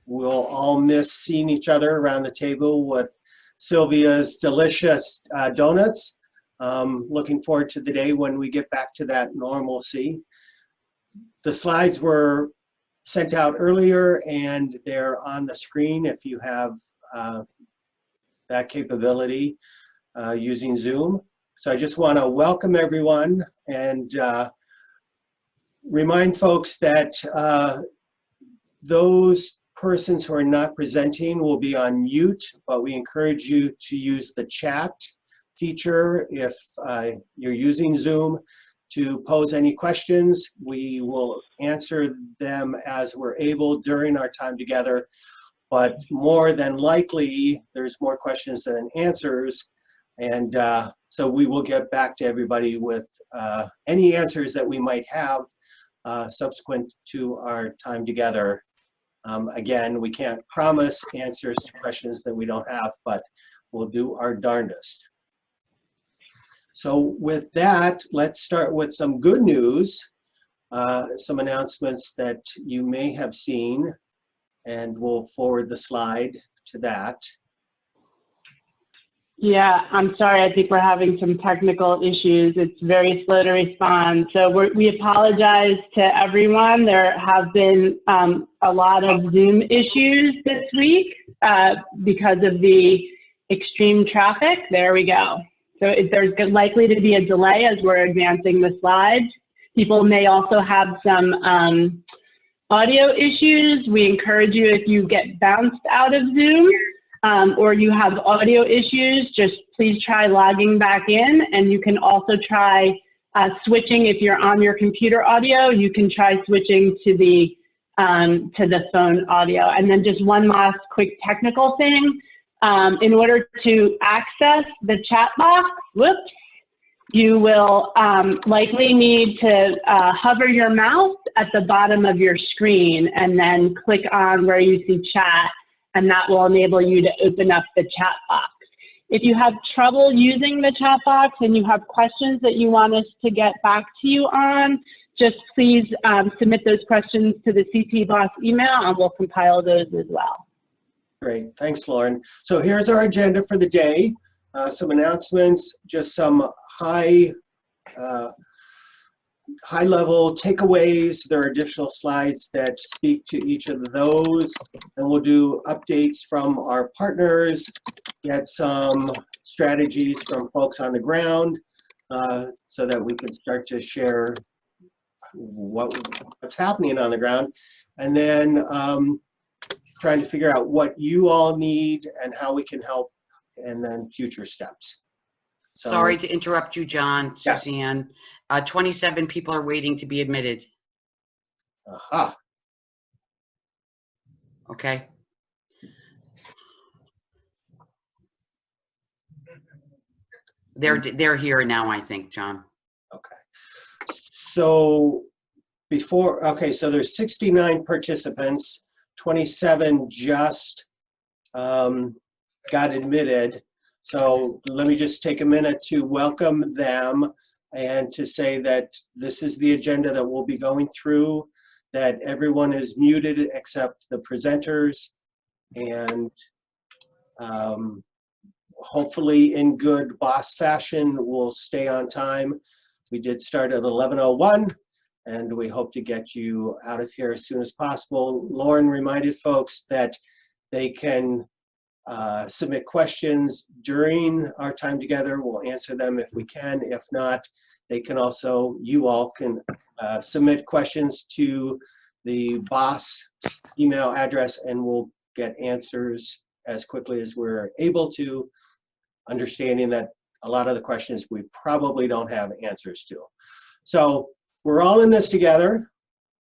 we'll all miss seeing each other around the table with Sylvia's delicious donuts. Looking forward to the day when we get back to that normalcy. The slides were sent out earlier and they're on the screen if you have that capability using Zoom. So I just want to welcome everyone and remind folks that those persons who are not presenting will be on mute, but we encourage you to use the chat feature if you're using Zoom to pose any questions. We will answer them as we're able during our time together, but more than likely, there's more questions than answers. And so we will get back to everybody with any answers that we might have subsequent to our time together. Again, we can't promise answers to questions that we don't have, but we'll do our darndest. So with that, let's start with some good news, some announcements that you may have seen, and we'll forward the slide to that. Yeah, I'm sorry, I think we're having some technical issues. It's very slow to respond. So we apologize to everyone. There have been a lot of Zoom issues this week because of the extreme traffic. There we go. So there's likely to be a delay as we're advancing the slides. People may also have some audio issues. We encourage you, if you get bounced out of Zoom or you have audio issues, just please try logging back in. And you can also try switching, if you're on your computer audio, you can try switching to the phone audio. And then just one last quick technical thing. In order to access the chat box, you will likely need to hover your mouse at the bottom of your screen and then click on where you see chat, and that will enable you to open up the chat box. If you have trouble using the chat box and you have questions that you want us to get back to you on, just please submit those questions to the CTBOS email and we'll compile those as well. Great, thanks, Lauren. So here's our agenda for the day. Some announcements, just some high-level takeaways. There are additional slides that speak to each of those, and we'll do updates from our partners, get some strategies from folks on the ground, so that we can start to share what's happening on the ground, and then trying to figure out what you all need and how we can help, and then future steps. So, sorry to interrupt you, John, yes. Suzanne. 27 people are waiting to be admitted. Aha. Okay. They're here now, I think, John. Okay. So so there's 69 participants. 27 just got admitted. So let me just take a minute to welcome them and to say that this is the agenda that we'll be going through, that everyone is muted except the presenters, and hopefully in good BOSS fashion, we'll stay on time. We did start at 11:01. And we hope to get you out of here as soon as possible. Lauren reminded folks that they can submit questions during our time together. We'll answer them if we can. If not, they can also, you all can submit questions to the BOSS email address, and we'll get answers as quickly as we're able to, understanding that a lot of the questions we probably don't have answers to. So we're all in this together.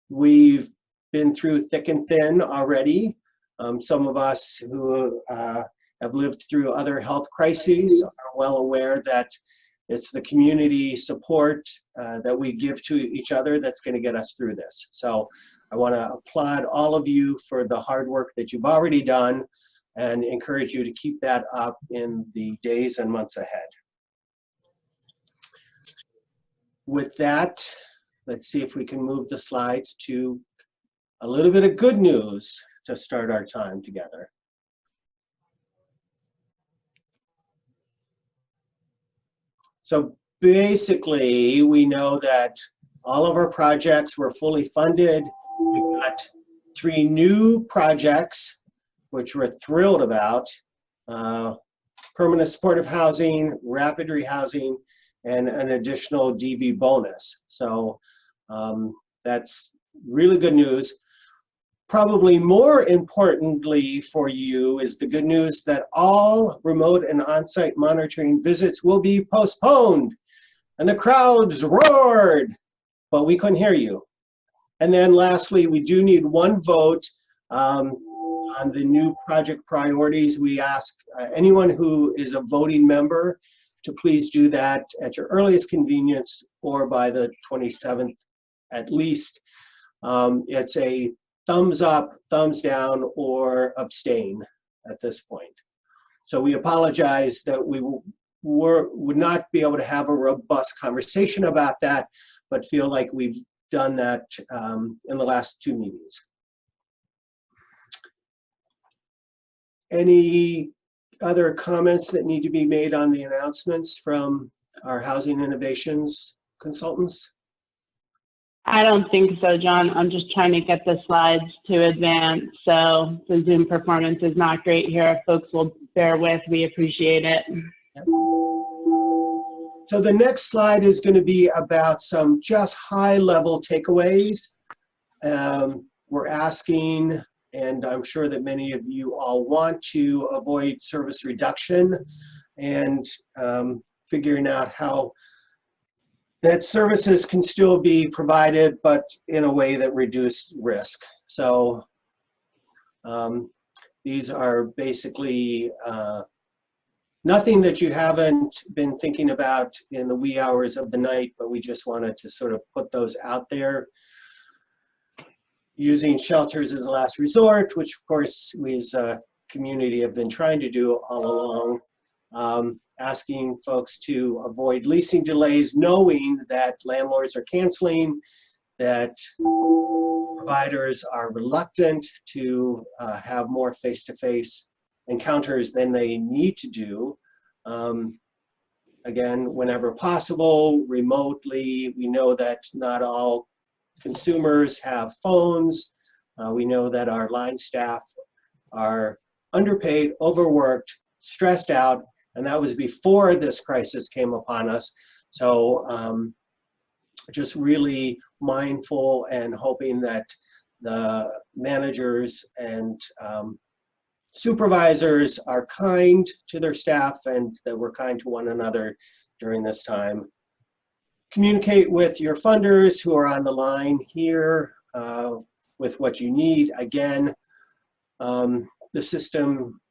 We've been through thick and thin already. Some of us who have lived through other health crises are well aware that it's the community support that we give to each other that's going to get us through this. So I want to applaud all of you for the hard work that you've already done and encourage you to keep that up in the days and months ahead. With that, let's see if we can move the slides to a little bit of good news. to start our time together. So basically, we know that all of our projects were fully funded. We've got 3 new projects, which we're thrilled about. Permanent supportive housing, rapid rehousing, and an additional DV bonus. So that's really good news. Probably more importantly for you is the good news that all remote and on-site monitoring visits will be postponed. And the crowds roared, but we couldn't hear you. And then lastly, we do need 1 vote on the new project priorities. We ask anyone who is a voting member to please do that at your earliest convenience or by the 27th at least. It's a thumbs up, thumbs down, or abstain at this point. So we apologize that we would not be able to have a robust conversation about that, but feel like we've done that in the last 2 meetings. Any other comments that need to be made on the announcements from our housing innovations consultants? I don't think so, John. I'm just trying to get the slides to advance. So the Zoom performance is not great here. If folks will bear with, we appreciate it. Yep. So the next slide is going to be about some just high-level takeaways. We're asking, and I'm sure that many of you all want to avoid service reduction and figuring out how that services can still be provided, but in a way that reduce risk. So these are basically nothing that you haven't been thinking about in the wee hours of the night, but we just wanted to sort of put those out there. Using shelters as a last resort, which of course we as a community have been trying to do all along. Asking folks to avoid leasing delays, knowing that landlords are canceling, that providers are reluctant to have more face-to-face encounters than they need to do. Again, whenever possible, remotely. We know that not all consumers have phones. We know that our line staff are underpaid, overworked, stressed out, and that was before this crisis came upon us. So just really mindful and hoping that the managers and supervisors are kind to their staff and that we're kind to one another during this time. Communicate with your funders who are on the line here with what you need. Again, the system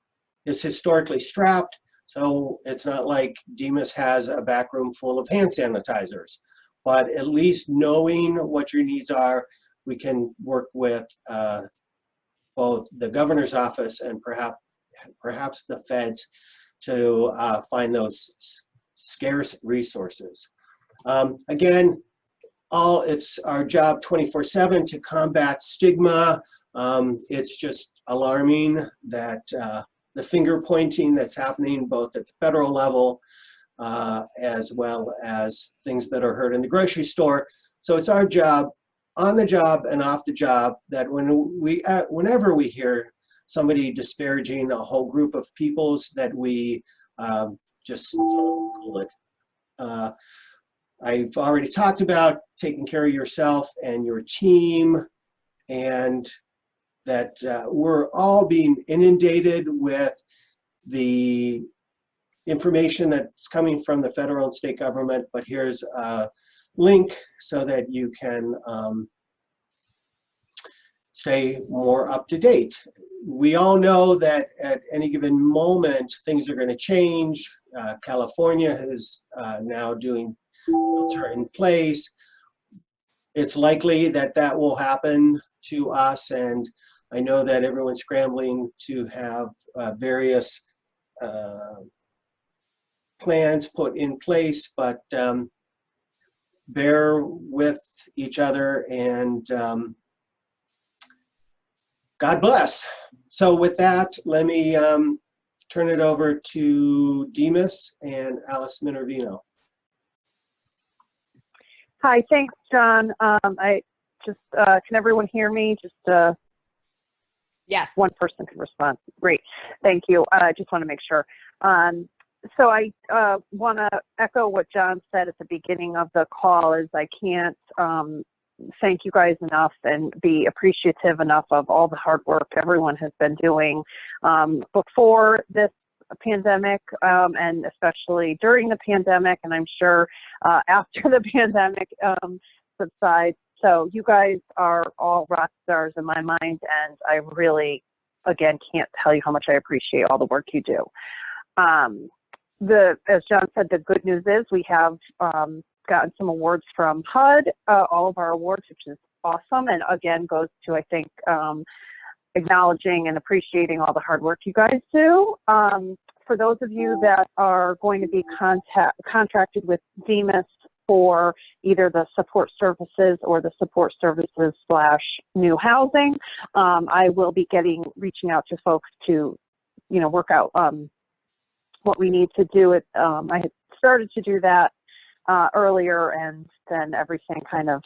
is historically strapped, so it's not like DEMAS has a back room full of hand sanitizers, but at least knowing what your needs are, we can work with both the governor's office and perhaps the feds to find those scarce resources. Again, it's our job 24/7 to combat stigma. It's just alarming that the finger pointing that's happening both at the federal level as well as things that are heard in the grocery store. So it's our job, on the job and off the job, that whenever we hear somebody disparaging a whole group of peoples, that we just cool it. I've already talked about taking care of yourself and your team, and that we're all being inundated with the information that's coming from the federal and state government, but here's a link so that you can stay more up to date. We all know that at any given moment, things are going to change. California is now doing shelter in place. It's likely that that will happen to us, and I know that everyone's scrambling to have various plans put in place, but bear with each other and God bless. So with that, let me turn it over to Demas and Alice Minervino. Hi, thanks, John. I just, can everyone hear me? Just Yes. one person can respond. Great, thank you. I just want to make sure. So I want to echo what John said at the beginning of the call, is I can't thank you guys enough and be appreciative enough of all the hard work everyone has been doing before this pandemic, and especially during the pandemic, and I'm sure after the pandemic subsides. So you guys are all rock stars in my mind, and I really, again, can't tell you how much I appreciate all the work you do. As John said, the good news is we have gotten some awards from HUD, all of our awards, which is awesome, and again goes to, I think, acknowledging and appreciating all the hard work you guys do. For those of you that are going to be contracted with DEMAS for either the support services or the support services / new housing, I will be reaching out to folks to, work out what we need to do. I had started to do that earlier, and then everything kind of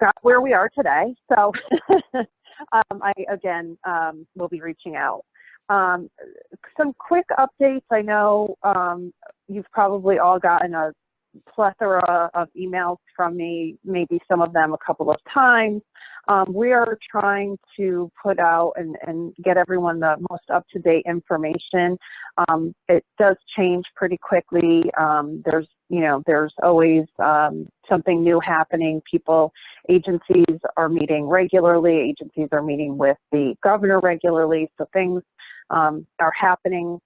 got where we are today. So I, again, will be reaching out. Some quick updates. I know you've probably all gotten a plethora of emails from me, maybe some of them a couple of times. We are trying to put out and get everyone the most up-to-date information. It does change pretty quickly. There's always something new happening. Agencies are meeting regularly. Agencies are meeting with the governor regularly. So things are happening,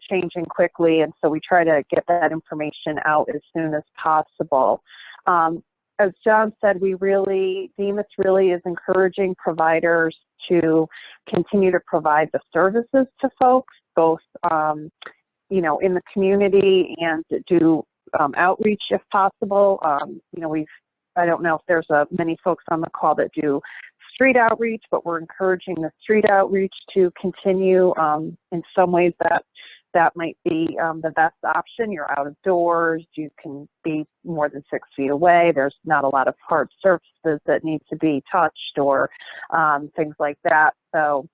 changing quickly. And so we try to get that information out as soon as possible. As John said, DEMAS really is encouraging providers to continue to provide the services to folks, both, in the community, and do outreach if possible. I don't know if there's many folks on the call that do street outreach, but we're encouraging the street outreach to continue. In some ways that might be the best option. You're out of doors, you can be more than 6 feet away, there's not a lot of hard surfaces that need to be touched, or things like that. So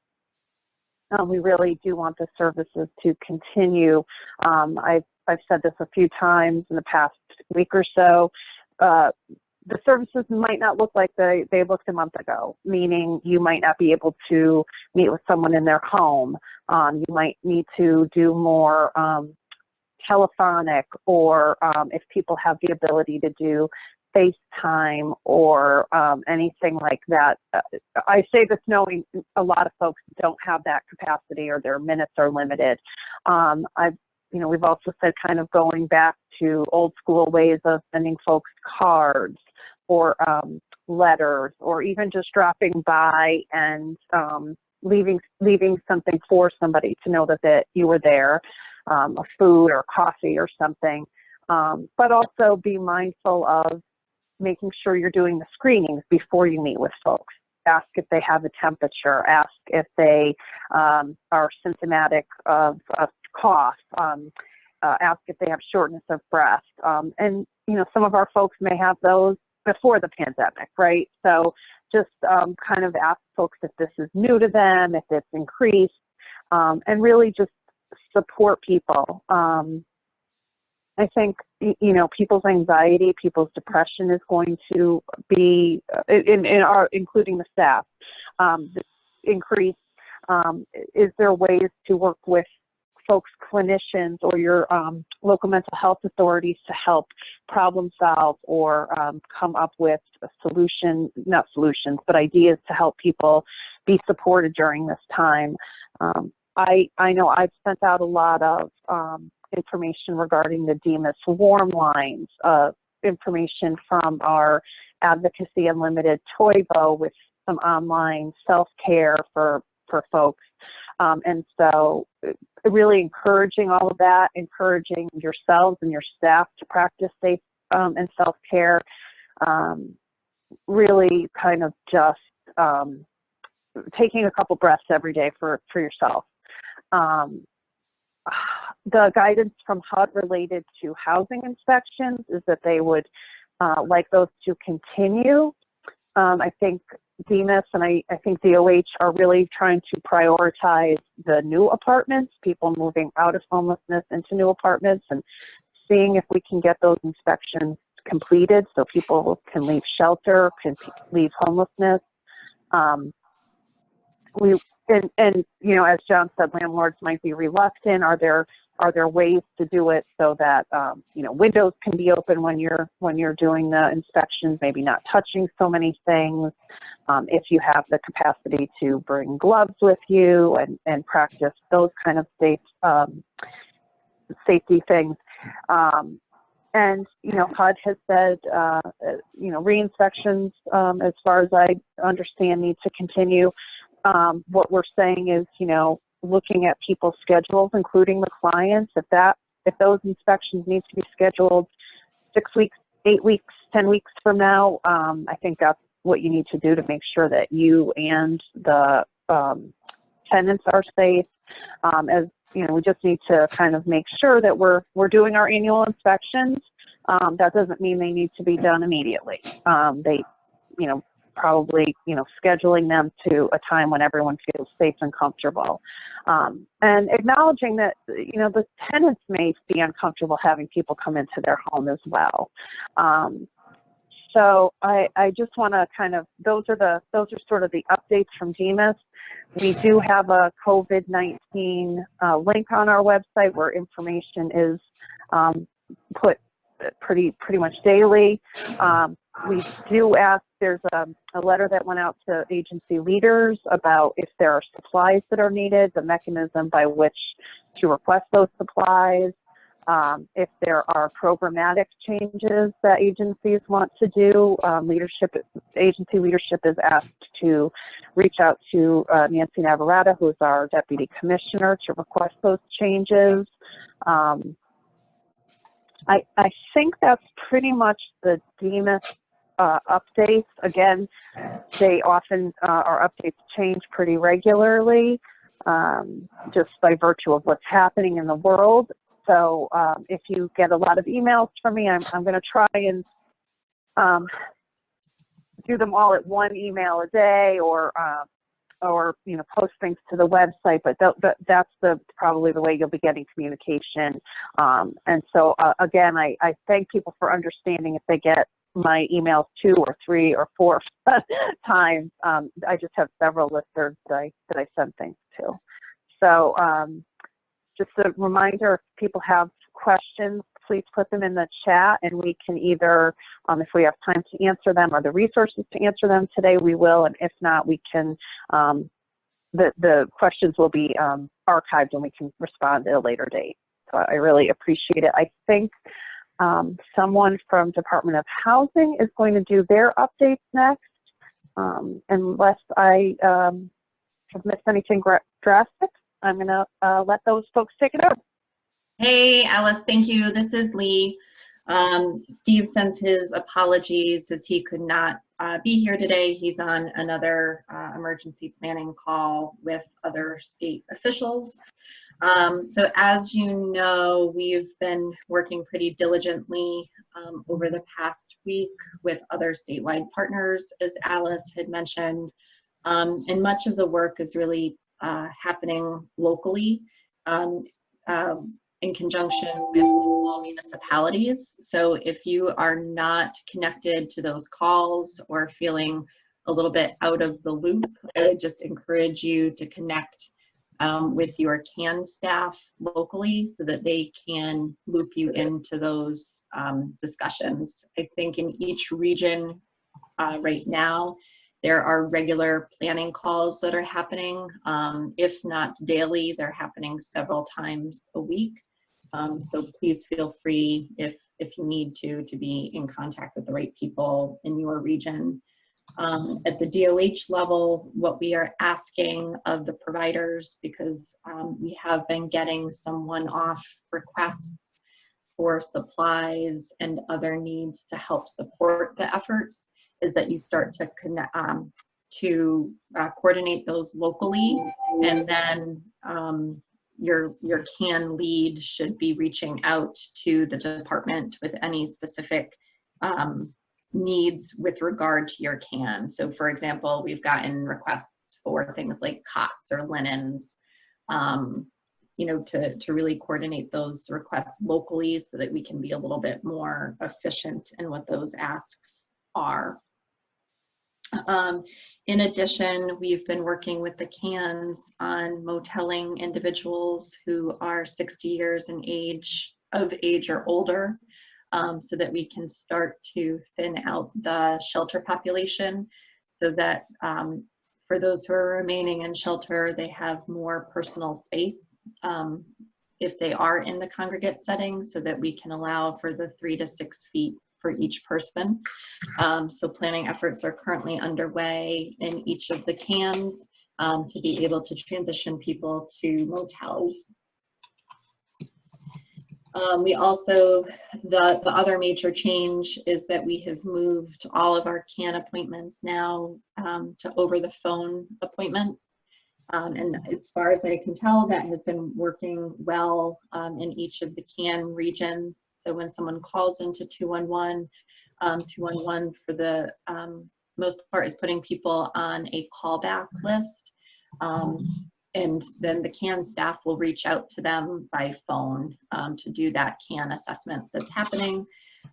we really do want the services to continue. I've said this a few times in the past week or so. The services might not look like they looked a month ago, meaning you might not be able to meet with someone in their home. You might need to do more telephonic, or if people have the ability to do FaceTime or anything like that. I say this knowing a lot of folks don't have that capacity, or their minutes are limited. We've also said kind of going back to old school ways of sending folks cards, or letters, or even just dropping by and leaving something for somebody to know that you were there, a food or coffee or something. But also be mindful of making sure you're doing the screenings before you meet with folks. Ask if they have a temperature, ask if they are symptomatic of a cough, ask if they have shortness of breath. And some of our folks may have those before the pandemic, right? So just kind of ask folks if this is new to them, if it's increased, and really just support people. I think, people's anxiety, people's depression is going to be, including the staff, increase. Is there ways to work with folks, clinicians, or your local mental health authorities to help problem solve, or come up with not solutions, but ideas to help people be supported during this time? I know I've sent out a lot of information regarding the DEMAS warm lines, information from our Advocacy Unlimited Toivo, with some online self-care for folks. And so really encouraging all of that, encouraging yourselves and your staff to practice safe and self-care, really kind of just taking a couple breaths every day for yourself. The guidance from HUD related to housing inspections is that they would like those to continue. I think DEMIS and I think DOH are really trying to prioritize the new apartments, people moving out of homelessness into new apartments, and seeing if we can get those inspections completed so people can leave shelter, can leave homelessness. And you know, as John said, landlords might be reluctant. Are there ways to do it so that you know, windows can be open when you're doing the inspections, maybe not touching so many things, if you have the capacity to bring gloves with you and practice those kind of safety things. And you know, HUD has said you know, re-inspections, as far as I understand, need to continue. What we're saying is, you know, looking at people's schedules, including the clients, if those inspections need to be scheduled 6 weeks, 8 weeks, 10 weeks from now, I think that's what you need to do to make sure that you and the tenants are safe. As you know, we just need to kind of make sure that we're doing our annual inspections. That doesn't mean they need to be done immediately. They, you know, probably, you know, scheduling them to a time when everyone feels safe and comfortable, and acknowledging that, you know, the tenants may be uncomfortable having people come into their home as well. So I just want to kind of, those are sort of the updates from DEMIS. We do have a COVID-19 link on our website where information is put pretty much daily. We do ask, there's a letter that went out to agency leaders about if there are supplies that are needed, the mechanism by which to request those supplies, if there are programmatic changes that agencies want to do. Agency leadership is asked to reach out to Nancy Navarrete, who's our deputy commissioner, to request those changes. I think that's pretty much the DEMIS updates. Again, they often, our updates change pretty regularly, just by virtue of what's happening in the world. So if you get a lot of emails from me, I'm going to try and do them all at one email a day, or you know, post things to the website. But that's probably the way you'll be getting communication. And so again, I thank people for understanding if they get my emails 2 or 3 or 4 times. I just have several listservs that I send things to. So just a reminder, if people have questions, please put them in the chat, and we can either, if we have time to answer them or the resources to answer them today, we will. And if not, we can, the questions will be archived and we can respond at a later date. So I really appreciate it. I think someone from Department of Housing is going to do their updates next, unless I have missed anything drastic. I'm going to let those folks take it over. Hey, Alice, thank you. This is Lee. Steve sends his apologies as he could not be here today. He's on another emergency planning call with other state officials. So as you know, we've been working pretty diligently over the past week with other statewide partners, as Alice had mentioned, and much of the work is really happening locally in conjunction with local municipalities. So if you are not connected to those calls or feeling a little bit out of the loop, I would just encourage you to connect with your CAN staff locally so that they can loop you into those discussions. I think in each region right now, there are regular planning calls that are happening. If not daily, they're happening several times a week. So please feel free, if you need to be in contact with the right people in your region. At the DOH level, what we are asking of the providers, because we have been getting some one-off requests for supplies and other needs to help support the efforts, is that you start to connect, to coordinate those locally, and then your CAN lead should be reaching out to the department with any specific needs with regard to your CAN. So for example, we've gotten requests for things like cots or linens, you know, to really coordinate those requests locally so that we can be a little bit more efficient in what those asks are. In addition, we've been working with the CANs on moteling individuals who are 60 years of age or older, so that we can start to thin out the shelter population, so that for those who are remaining in shelter, they have more personal space if they are in the congregate setting, so that we can allow for the 3 to 6 feet for each person. So planning efforts are currently underway in each of the CANs to be able to transition people to motels. We also, the other major change is that we have moved all of our CAN appointments now to over the phone appointments. And as far as I can tell, that has been working well in each of the CAN regions. So when someone calls into 211, 211 for the most part is putting people on a callback list. And then the CAN staff will reach out to them by phone to do that CAN assessment that's happening.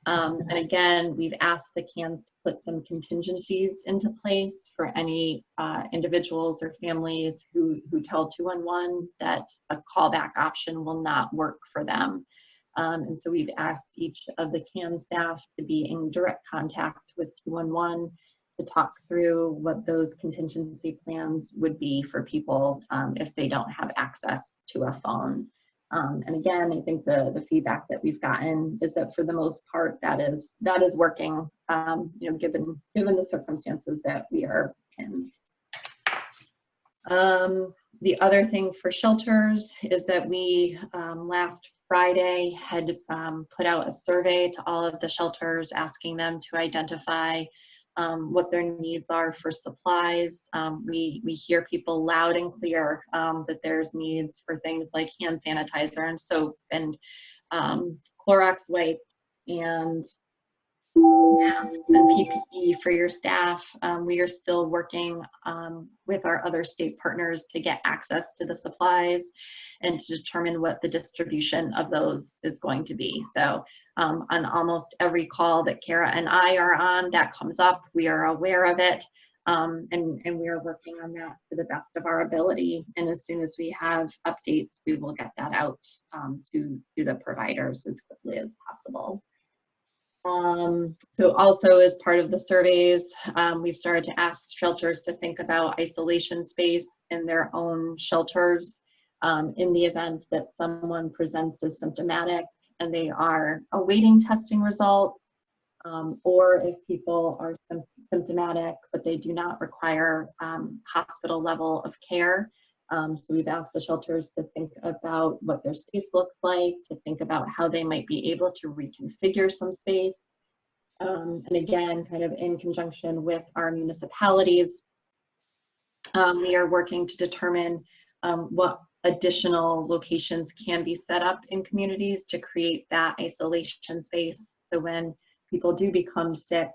And again, we've asked the CANs to put some contingencies into place for any individuals or families who tell 211 that a callback option will not work for them. And so we've asked each of the CAN staff to be in direct contact with 211 to talk through what those contingency plans would be for people if they don't have access to a phone. And again, I think the feedback that we've gotten is that for the most part, that is working, you know, given the circumstances that we are in. The other thing for shelters is that we last Friday had put out a survey to all of the shelters asking them to identify what their needs are for supplies. We hear people loud and clear that there's needs for things like hand sanitizer and soap and Clorox wipes and masks and PPE for your staff. We are still working with our other state partners to get access to the supplies and to determine what the distribution of those is going to be. So on almost every call that Kara and I are on, that comes up. We are aware of it, and we are working on that to the best of our ability. And as soon as we have updates, we will get that out to the providers as quickly as possible. So also as part of the surveys, we've started to ask shelters to think about isolation space in their own shelters in the event that someone presents as symptomatic and they are awaiting testing results, or if people are symptomatic but they do not require hospital level of care. So we've asked the shelters to think about what their space looks like, to think about how they might be able to reconfigure some space. And again, kind of in conjunction with our municipalities, we are working to determine what additional locations can be set up in communities to create that isolation space. So when people do become sick,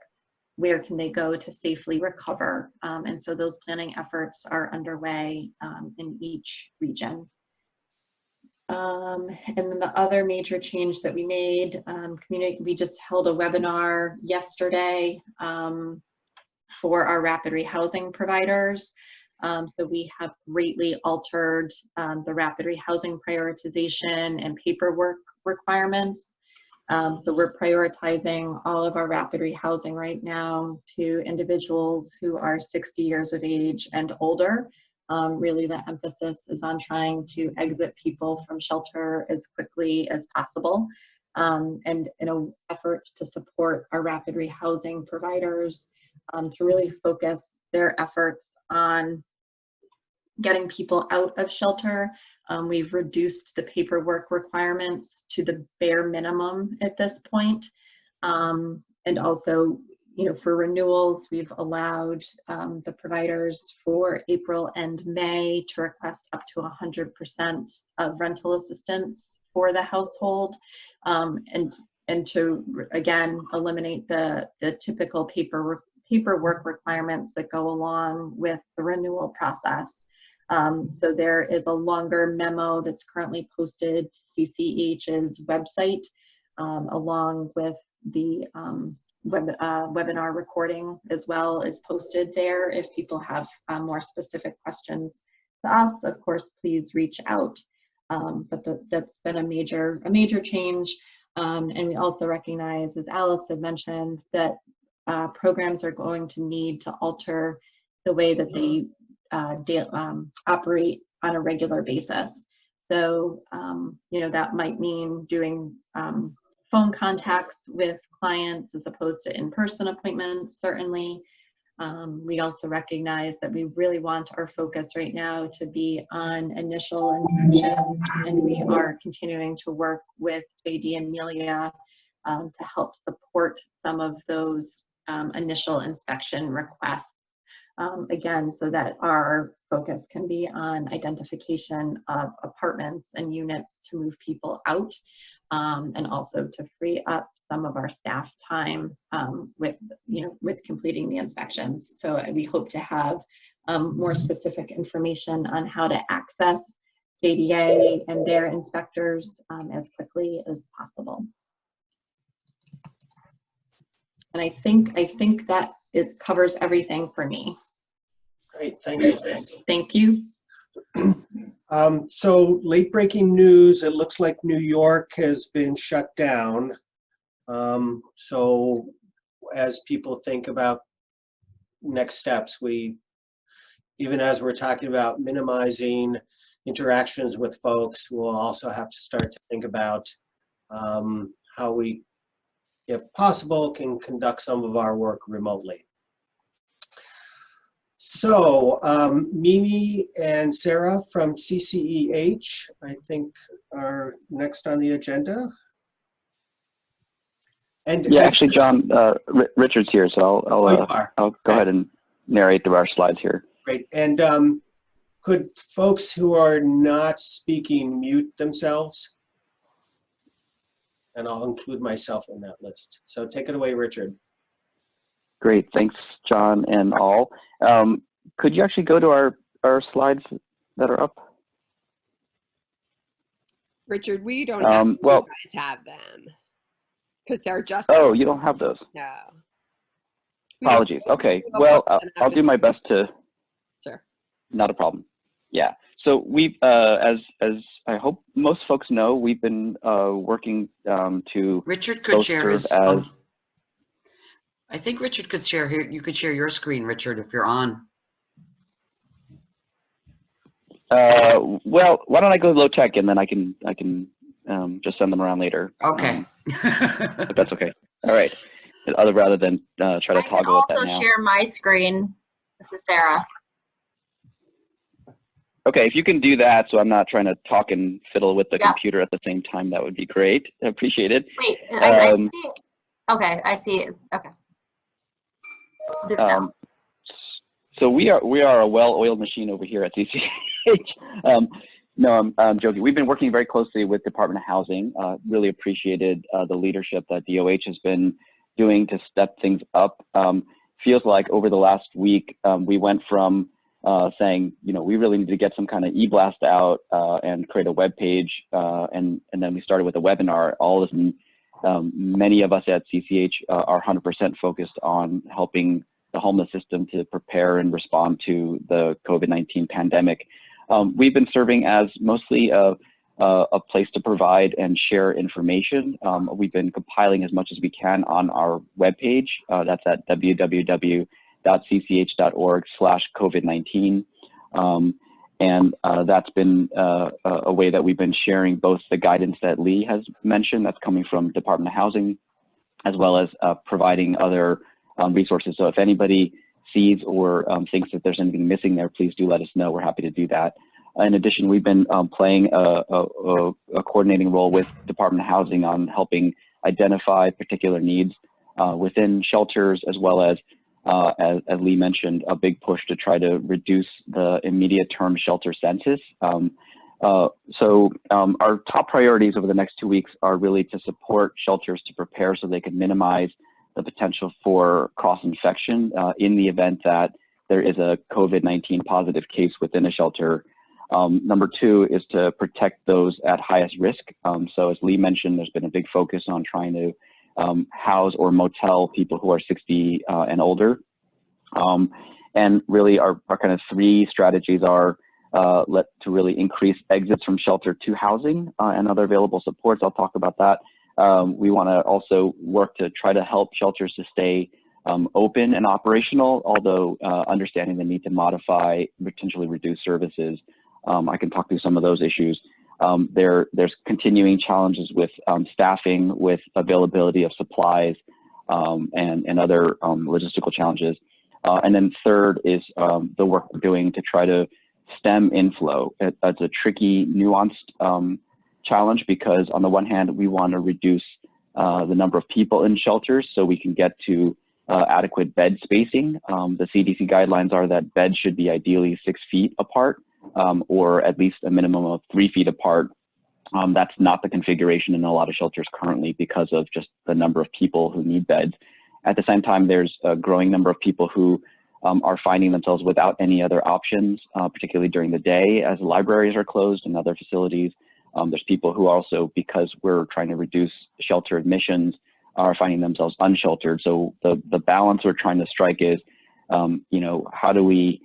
where can they go to safely recover? And so those planning efforts are underway in each region. And then the other major change that we made, we just held a webinar yesterday for our rapid rehousing providers. So we have greatly altered the rapid rehousing prioritization and paperwork requirements. So we're prioritizing all of our rapid rehousing right now to individuals who are 60 years of age and older. Really the emphasis is on trying to exit people from shelter as quickly as possible. And in an effort to support our rapid rehousing providers to really focus their efforts on getting people out of shelter. We've reduced the paperwork requirements to the bare minimum at this point. And also, for renewals, we've allowed the providers for April and May to request up to 100% of rental assistance for the household, and to, again, eliminate the typical paperwork requirements that go along with the renewal process. So there is a longer memo that's currently posted to CCH's website, along with the webinar recording as well is posted there. If people have more specific questions to us, of course, please reach out. But that's been a major change. And we also recognize, as Alice had mentioned, that programs are going to need to alter the way that they operate on a regular basis. So, that might mean doing phone contacts with clients as opposed to in-person appointments, certainly. We also recognize that we really want our focus right now to be on initial inspections, and we are continuing to work with JD and Amelia to help support some of those initial inspection requests. Again, so that our focus can be on identification of apartments and units to move people out, and also to free up some of our staff time with completing the inspections. So we hope to have more specific information on how to access JDA and their inspectors as quickly as possible. And I think that it covers everything for me. Great, thanks. Thank you. So late breaking news, it looks like New York has been shut down. So as people think about next steps, even as we're talking about minimizing interactions with folks, we'll also have to start to think about how we, if possible, can conduct some of our work remotely. So Mimi and Sarah from CCEH, I think, are next on the agenda. And yeah, actually, John, Richard's here, so I'll go ahead and narrate through our slides here. Great. And could folks who are not speaking mute themselves? And I'll include myself in that list. So take it away, Richard. Great, thanks, John and all. Could you actually go to our slides that are up? Richard, we don't have, well, you guys have them. Because they're just. Oh, you don't have those? No. Apologies. Okay, well, I'll do my best to. Sure. Not a problem. Yeah. So we've, as I hope most folks know, we've been working to. Richard could share his. As, I think Richard could share here. You could share your screen, Richard, if you're on. Well, why don't I go low tech and then I can just send them around later. Okay. If that's okay. All right. Rather than try to toggle it that now. I can also share my screen. This is Sarah. Okay, if you can do that, so I'm not trying to talk and fiddle with the computer at the same time, that would be great. I appreciate it. Wait, I see it. Okay, I see it. Okay. Do it now. So we are a well-oiled machine over here at CCH. No, I'm joking. We've been working very closely with Department of Housing. Really appreciated the leadership that DOH has been doing to step things up. Feels like over the last week, we went from saying, we really need to get some kind of e-blast out and create a web page, and then we started with a webinar. All of them, many of us at CCH are 100% focused on helping the homeless system to prepare and respond to the COVID-19 pandemic. We've been serving as mostly a place to provide and share information. We've been compiling as much as we can on our webpage. That's at www.cch.org/COVID-19. And that's been a way that we've been sharing both the guidance that Lee has mentioned that's coming from Department of Housing, as well as providing other resources. So if anybody sees or thinks that there's anything missing there, please do let us know. We're happy to do that. In addition, we've been playing a coordinating role with Department of Housing on helping identify particular needs within shelters, as well as Lee mentioned, a big push to try to reduce the immediate term shelter census. Our top priorities over the next 2 weeks are really to support shelters to prepare so they can minimize the potential for cross-infection in the event that there is a COVID-19 positive case within a shelter. Number 2 is to protect those at highest risk. So as Lee mentioned, there's been a big focus on trying to house or motel people who are 60 and older. And really our kind of 3 strategies are to really increase exits from shelter to housing and other available supports. I'll talk about that. We want to also work to try to help shelters to stay open and operational, although understanding the need to modify, potentially reduce services. I can talk through some of those issues. There's continuing challenges with staffing, with availability of supplies, and other logistical challenges. And then third is the work we're doing to try to stem inflow. It's a tricky, nuanced challenge because on the one hand, we want to reduce the number of people in shelters so we can get to adequate bed spacing. The CDC guidelines are that beds should be ideally 6 feet apart, or at least a minimum of 3 feet apart. That's not the configuration in a lot of shelters currently because of just the number of people who need beds. At the same time, there's a growing number of people who are finding themselves without any other options, particularly during the day as libraries are closed and other facilities. There's people who also, because we're trying to reduce shelter admissions, are finding themselves unsheltered. So the balance we're trying to strike is, how do we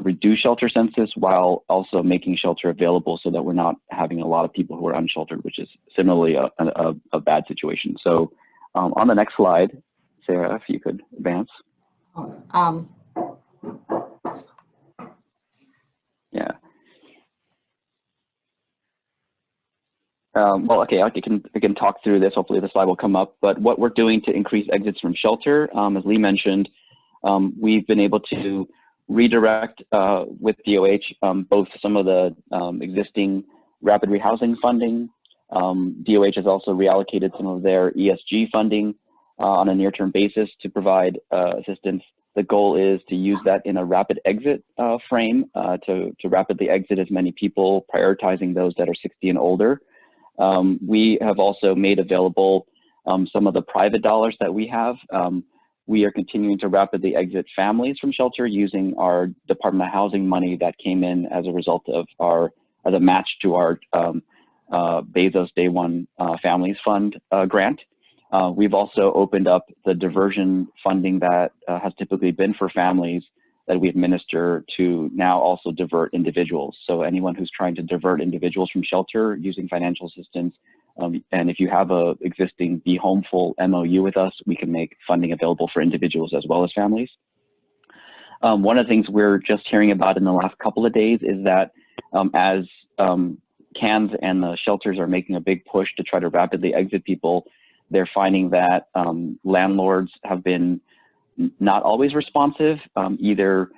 reduce shelter census while also making shelter available so that we're not having a lot of people who are unsheltered, which is similarly a bad situation. So on the next slide, Sarah, if you could advance. Yeah. Well, okay, I can talk through this. Hopefully the slide will come up. But what we're doing to increase exits from shelter, as Lee mentioned, we've been able to redirect with DOH both some of the existing rapid rehousing funding. DOH has also reallocated some of their ESG funding on a near-term basis to provide assistance. The goal is to use that in a rapid exit frame to rapidly exit as many people, prioritizing those that are 60 and older. We have also made available some of the private dollars that we have. We are continuing to rapidly exit families from shelter using our Department of Housing money that came in as a result of as a match to our Bezos Day One Families Fund grant. We've also opened up the diversion funding that has typically been for families that we administer to now also divert individuals. So anyone who's trying to divert individuals from shelter using financial assistance, and if you have a existing Be Homeful MOU with us, we can make funding available for individuals as well as families. One of the things we're just hearing about in the last couple of days is that as CANS and the shelters are making a big push to try to rapidly exit people, they're finding that landlords have been not always responsive, either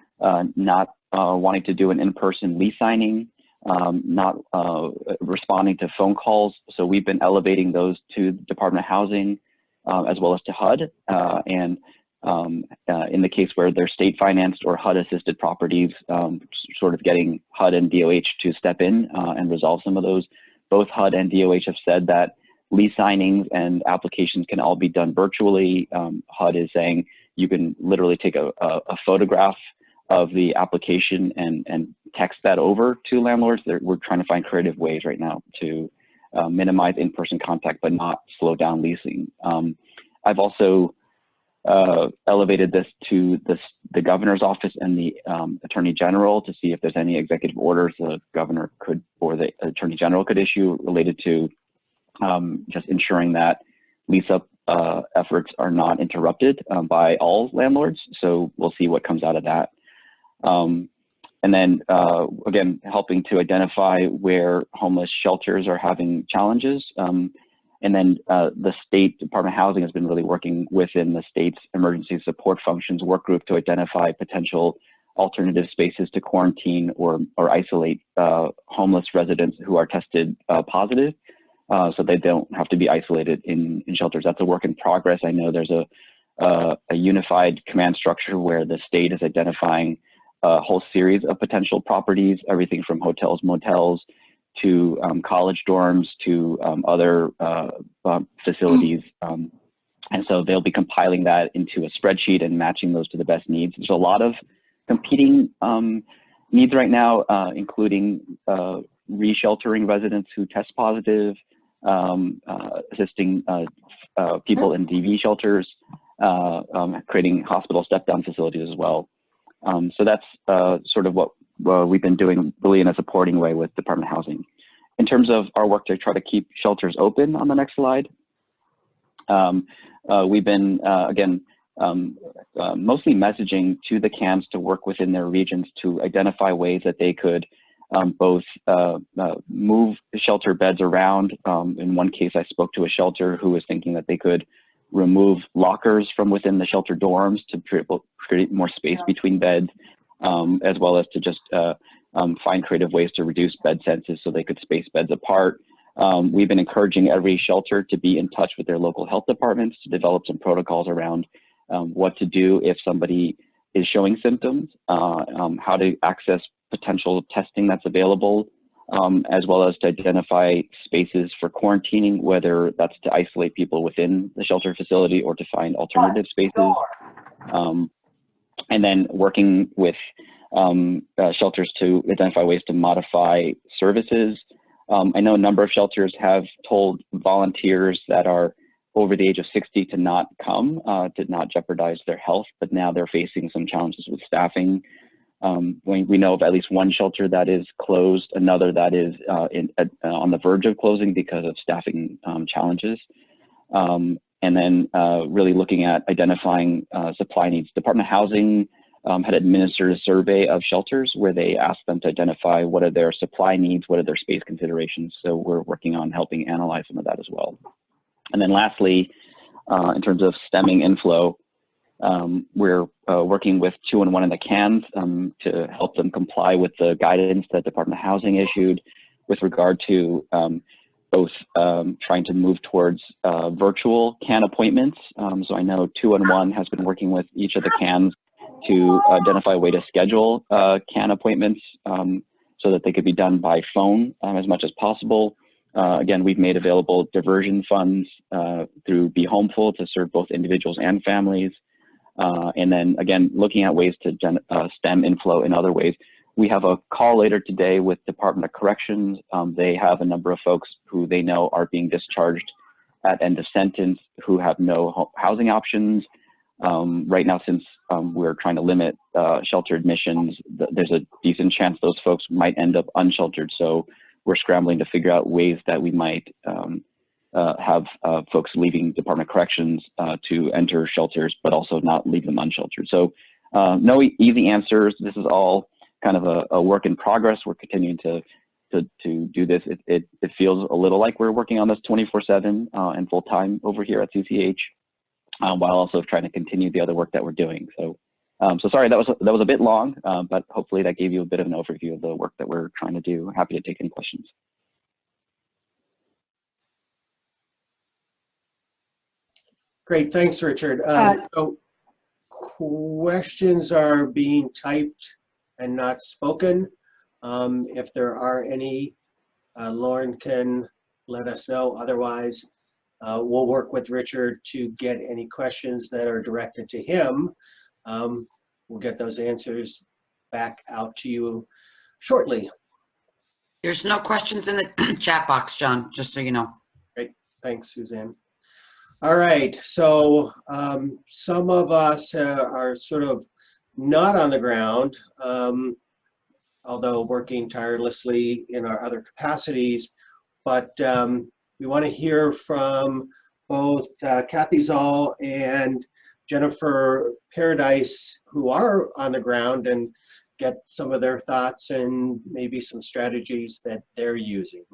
not wanting to do an in-person lease signing, not responding to phone calls. So we've been elevating those to the Department of Housing as well as to HUD. And in the case where they're state financed or HUD assisted properties, sort of getting HUD and DOH to step in and resolve some of those. Both HUD and DOH have said that lease signings and applications can all be done virtually. HUD is saying you can literally take a photograph of the application and text that over to landlords. We're trying to find creative ways right now to minimize in-person contact but not slow down leasing. I've also elevated this to the governor's office and the attorney general to see if there's any executive orders the governor could or the attorney general could issue related to just ensuring that lease-up efforts are not interrupted by all landlords. So we'll see what comes out of that. And then, again, helping to identify where homeless shelters are having challenges. And then the State Department of Housing has been really working within the state's emergency support functions work group to identify potential alternative spaces to quarantine or isolate homeless residents who are tested positive. So they don't have to be isolated in shelters. That's a work in progress. I know there's a a unified command structure where the state is identifying a whole series of potential properties, everything from hotels, motels, to college dorms, to other facilities. And so they'll be compiling that into a spreadsheet and matching those to the best needs. There's a lot of competing needs right now, including re-sheltering residents who test positive, assisting people in DV shelters, creating hospital step-down facilities as well. So that's sort of what we've been doing really in a supporting way with Department of Housing. In terms of our work to try to keep shelters open on the next slide, we've been, again, mostly messaging to the CAMs to work within their regions to identify ways that they could both move the shelter beds around. In one case, I spoke to a shelter who was thinking that they could remove lockers from within the shelter dorms to create more space between beds, as well as to just find creative ways to reduce bed census so they could space beds apart. We've been encouraging every shelter to be in touch with their local health departments to develop some protocols around what to do if somebody is showing symptoms, how to access potential testing that's available, as well as to identify spaces for quarantining, whether that's to isolate people within the shelter facility or to find alternative spaces. And then working with shelters to identify ways to modify services. I know a number of shelters have told volunteers that are over the age of 60 to not come, to not jeopardize their health, but now they're facing some challenges with staffing. We know of at least one shelter that is closed, another that is on the verge of closing because of staffing challenges. And then really looking at identifying supply needs. Department of Housing had administered a survey of shelters where they asked them to identify what are their supply needs, what are their space considerations. So we're working on helping analyze some of that as well. And then lastly, in terms of stemming inflow, we're working with 2 and 1 in the CAMs to help them comply with the guidance that Department of Housing issued with regard to both trying to move towards virtual CAN appointments. So I know 2 and 1 has been working with each of the CAMs to identify a way to schedule CAN appointments so that they could be done by phone as much as possible. Again, we've made available diversion funds through Be Homeful to serve both individuals and families. And then again, looking at ways to stem inflow in other ways. We have a call later today with Department of Corrections. They have a number of folks who they know are being discharged at end of sentence who have no housing options. Right now, since we're trying to limit shelter admissions, there's a decent chance those folks might end up unsheltered. So we're scrambling to figure out ways that we might have folks leaving Department of Corrections to enter shelters, but also not leave them unsheltered. So no easy answers. This is all kind of a work in progress. We're continuing to do this. It feels a little like we're working on this 24/7 and full time over here at CCH, while also trying to continue the other work that we're doing. So, so sorry that was a bit long, but hopefully that gave you a bit of an overview of the work that we're trying to do. Happy to take any questions. Great, thanks, Richard. So questions are being typed and not spoken. If there are any, Lauren can let us know. Otherwise, we'll work with Richard to get any questions that are directed to him. We'll get those answers back out to you shortly. There's no questions in the chat box, John, just so you know. Great, thanks, Suzanne. All right, so some of us are sort of not on the ground, although working tirelessly in our other capacities, but we want to hear from both Kathy Zoll and Jennifer Paradise, who are on the ground, and get some of their thoughts and maybe some strategies that they're using.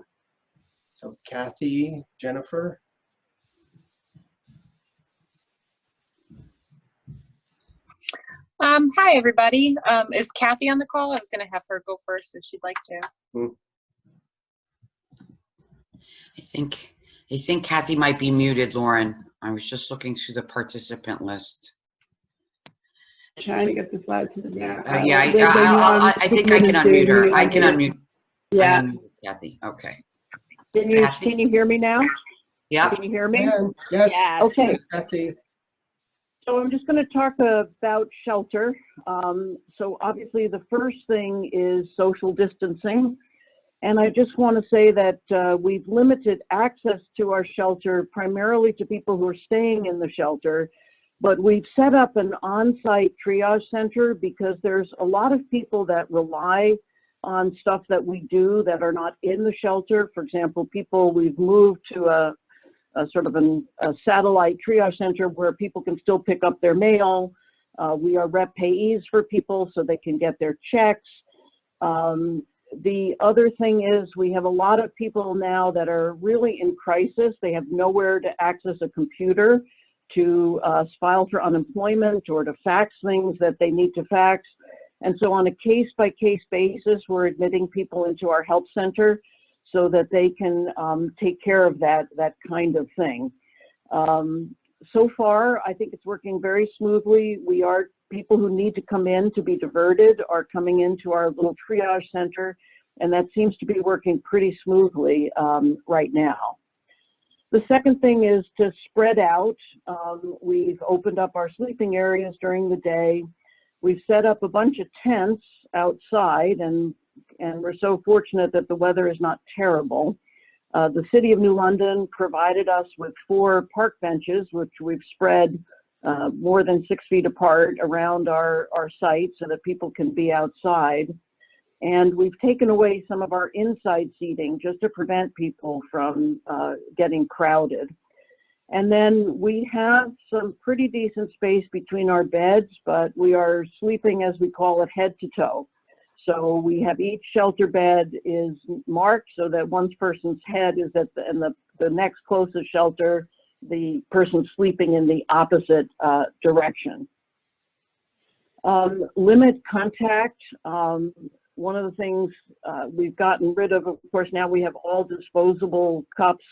So Kathy, Jennifer. Hi, everybody. Is Kathy on the call? I was going to have her go first if she'd like to. I think Kathy might be muted, Lauren. I was just looking through the participant list. Trying to get the slides. Yeah, Yeah, I think I can unmute her. I can unmute. Yeah. Unmute Kathy. Okay. Can you Kathy? hear me now? Yeah. Can you hear me? Yes. Yes. Okay. Kathy. So I'm just going to talk about shelter. So obviously the first thing is social distancing. And I just want to say that we've limited access to our shelter primarily to people who are staying in the shelter, but we've set up an on-site triage center because there's a lot of people that rely on stuff that we do that are not in the shelter. For example, we've moved to a sort of a satellite triage center where people can still pick up their mail. We are rep payees for people so they can get their checks. The other thing is we have a lot of people now that are really in crisis. They have nowhere to access a computer to file for unemployment or to fax things that they need to fax. And so on a case-by-case basis, we're admitting people into our help center so that they can take care of that kind of thing. So far, I think it's working very smoothly. People who need to come in to be diverted are coming into our little triage center, and that seems to be working pretty smoothly right now. The second thing is to spread out. We've opened up our sleeping areas during the day. We've set up a bunch of tents outside, and we're so fortunate that the weather is not terrible. The City of New London provided us with 4 park benches, which we've spread more than 6 feet apart around our site so that people can be outside. And we've taken away some of our inside seating just to prevent people from getting crowded. And then we have some pretty decent space between our beds, but we are sleeping, as we call it, head to toe. So we have each shelter bed is marked so that one person's head is at the next closest shelter, the person sleeping in the opposite direction. Limit contact. One of the things we've gotten rid of course, now we have all disposable cups,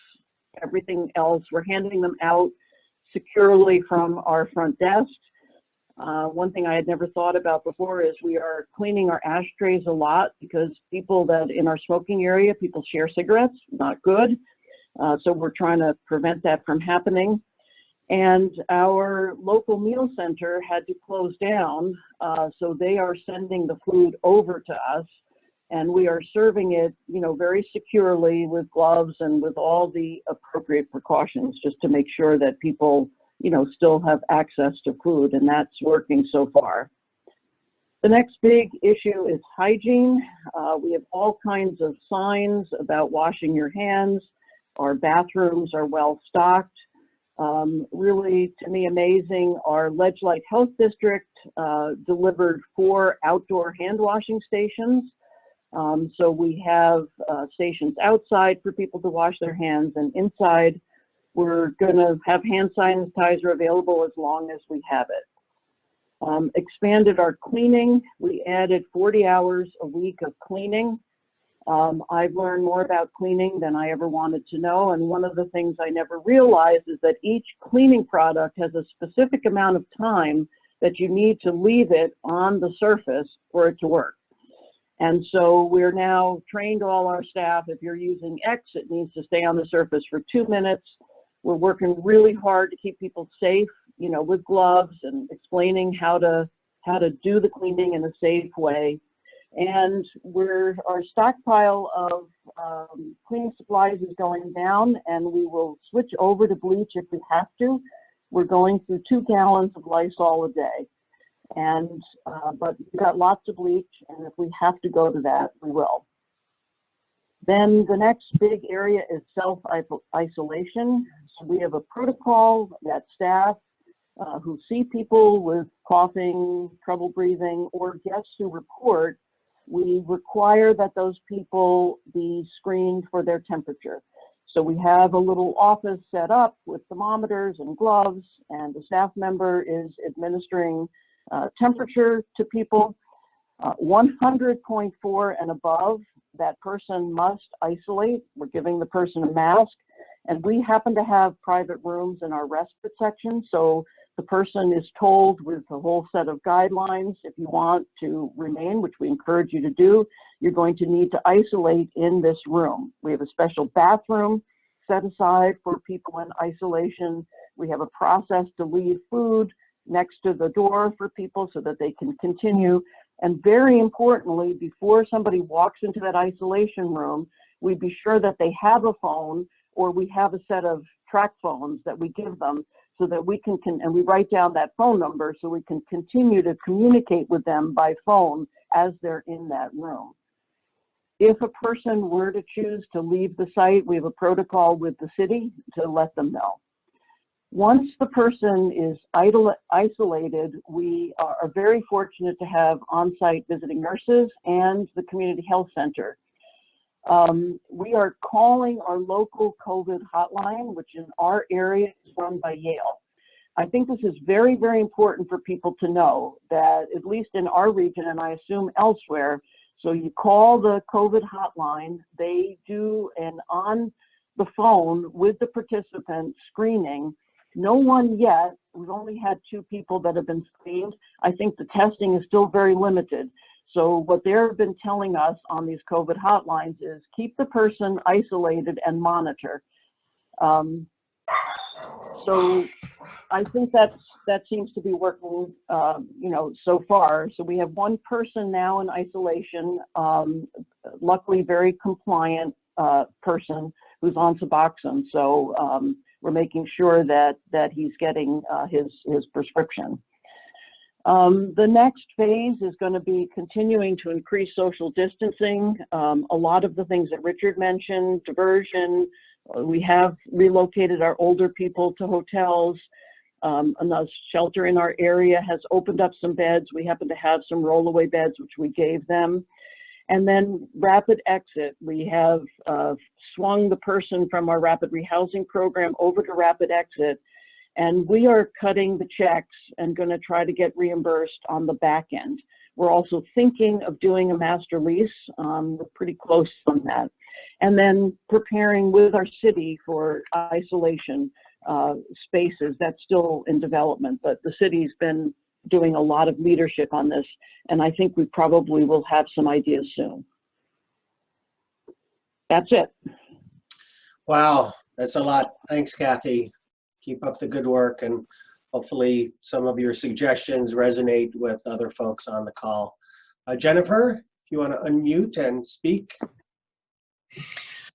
everything else. We're handing them out securely from our front desk. One thing I had never thought about before is we are cleaning our ashtrays a lot because people that in our smoking area, people share cigarettes, not good. So we're trying to prevent that from happening. And our local meal center had to close down, so they are sending the food over to us, and we are serving it, very securely with gloves and with all the appropriate precautions, just to make sure that people, still have access to food, and that's working so far. The next big issue is hygiene. We have all kinds of signs about washing your hands. Our bathrooms are well stocked. Really, to me, amazing, our Ledgelight Health District delivered 4 outdoor hand washing stations. So we have stations outside for people to wash their hands, and inside we're going to have hand sanitizer available as long as we have it. Expanded our cleaning. We added 40 hours a week of cleaning. I've learned more about cleaning than I ever wanted to know, and one of the things I never realized is that each cleaning product has a specific amount of time that you need to leave it on the surface for it to work. And so we're now trained all our staff, if you're using X, it needs to stay on the surface for 2 minutes. We're working really hard to keep people safe, with gloves and explaining how to do the cleaning in a safe way. And our stockpile of cleaning supplies is going down, and we will switch over to bleach if we have to. We're going through 2 gallons of Lysol a day. And, but we've got lots of bleach, and if we have to go to that, we will. Then the next big area is self-isolation. So we have a protocol that staff who see people with coughing, trouble breathing, or guests who report, we require that those people be screened for their temperature. So we have a little office set up with thermometers and gloves, and the staff member is administering temperature to people. 100.4 and above, that person must isolate. We're giving the person a mask, And we happen to have private rooms in our respite section, so the person is told with a whole set of guidelines, if you want to remain, which we encourage you to do, you're going to need to isolate in this room. We have a special bathroom set aside for people in isolation. We have a process to leave food next to the door for people so that they can continue. And very importantly, before somebody walks into that isolation room, we be sure that they have a phone, or we have a set of track phones that we give them so that we can and we write down that phone number so we can continue to communicate with them by phone as they're in that room. If a person were to choose to leave the site, we have a protocol with the city to let them know. Once the person is isolated, we are very fortunate to have on-site visiting nurses and the community health center. We are calling our local COVID hotline, which in our area is run by Yale. I think this is very, very important for people to know that, at least in our region, and I assume elsewhere, so you call the COVID hotline, they do an on the phone with the participant screening. No one yet, we've only had 2 people that have been screened. I think the testing is still very limited. So what they've been telling us on these COVID hotlines is keep the person isolated and monitor. So I think that seems to be working, so far. So we have 1 person now in isolation, luckily very compliant person who's on Suboxone. So we're making sure that he's getting his prescription. The next phase is going to be continuing to increase social distancing. A lot of the things that Richard mentioned, diversion, we have relocated our older people to hotels. Another shelter in our area has opened up some beds. We happen to have some rollaway beds, which we gave them. And then rapid exit. We have swung the person from our rapid rehousing program over to rapid exit. And we are cutting the checks and going to try to get reimbursed on the back end. We're also thinking of doing a master lease. We're pretty close on that. And then preparing with our city for isolation spaces. That's still in development, but the city's been doing a lot of leadership on this, and I think we probably will have some ideas soon. That's it. Wow, that's a lot. Thanks, Kathy. Keep up the good work, and hopefully some of your suggestions resonate with other folks on the call. Jennifer, if you want to unmute and speak.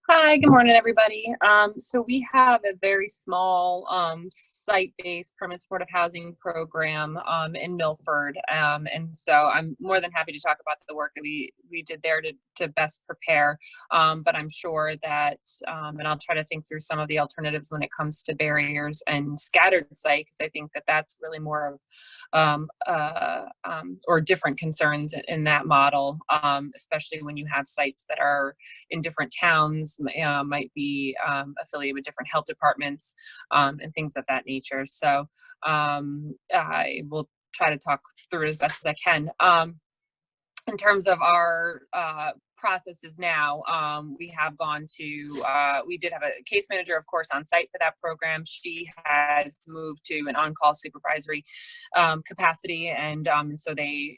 Hi, good morning, everybody. So we have a very small site-based permanent supportive housing program in Milford. And so I'm more than happy to talk about the work that we did there to best prepare. But I'm sure that, and I'll try to think through some of the alternatives when it comes to barriers and scattered site, because I think that that's really more of, or different concerns in that model, especially when you have sites that are in different towns, might be affiliated with different health departments and things of that nature. So I will try to talk through it as best as I can. In terms of our processes now, we have gone to, we did have a case manager, of course, on site for that program. She has moved to an on-call supervisory capacity, and so they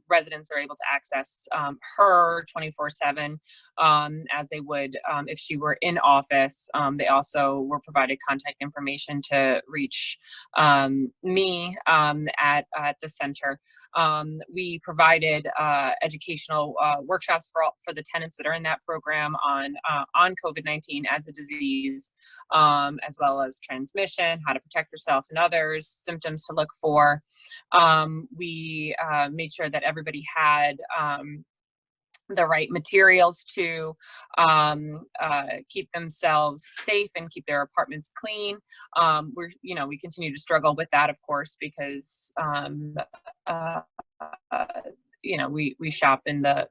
residents are able to access her 24/7 as they would if she were in office. They also were provided contact information to reach me at the center. We provided educational workshops for the tenants that are in that program on COVID-19 as a disease, as well as transmission, how to protect yourself and others, symptoms to look for. We made sure that everybody had the right materials to keep themselves safe and keep their apartments clean. We continue to struggle with that, of course, because you know, we shop in the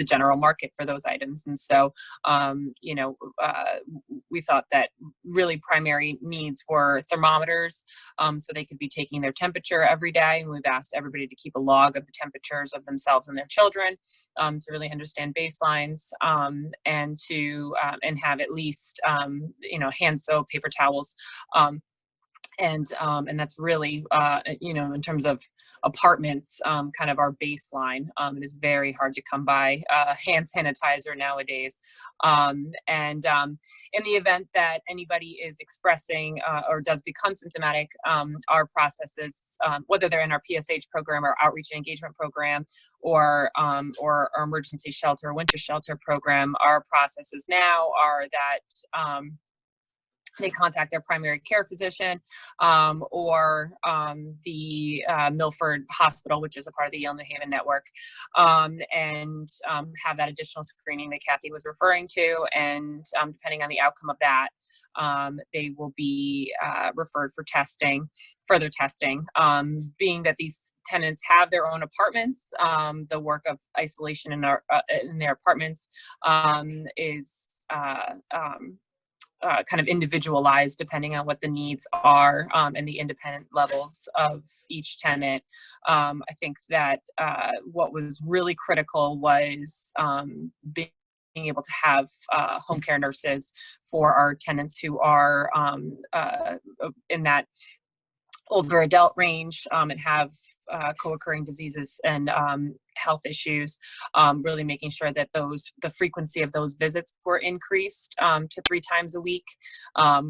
general market for those items. And so, you know, we thought that really primary needs were thermometers, so they could be taking their temperature every day. And we've asked everybody to keep a log of the temperatures of themselves and their children, to really understand baselines, and to and have at least you know, hand soap, paper towels, and that's really, you know, in terms of apartments, kind of our baseline. It is very hard to come by hand sanitizer nowadays. And in the event that anybody is expressing or does become symptomatic, our processes, whether they're in our PSH program or outreach and engagement program, or our emergency shelter or winter shelter program, our processes now are that they contact their primary care physician, or the Milford Hospital, which is a part of the Yale New Haven network, and have that additional screening that Kathy was referring to. And depending on the outcome of that, they will be referred for testing, further testing. Being that these tenants have their own apartments, the work of isolation in their apartments is kind of individualized depending on what the needs are, and the independent levels of each tenant. I think that what was really critical was being able to have home care nurses for our tenants who are in that older adult range, and have co-occurring diseases and health issues, really making sure that the frequency of those visits were increased to 3 times a week,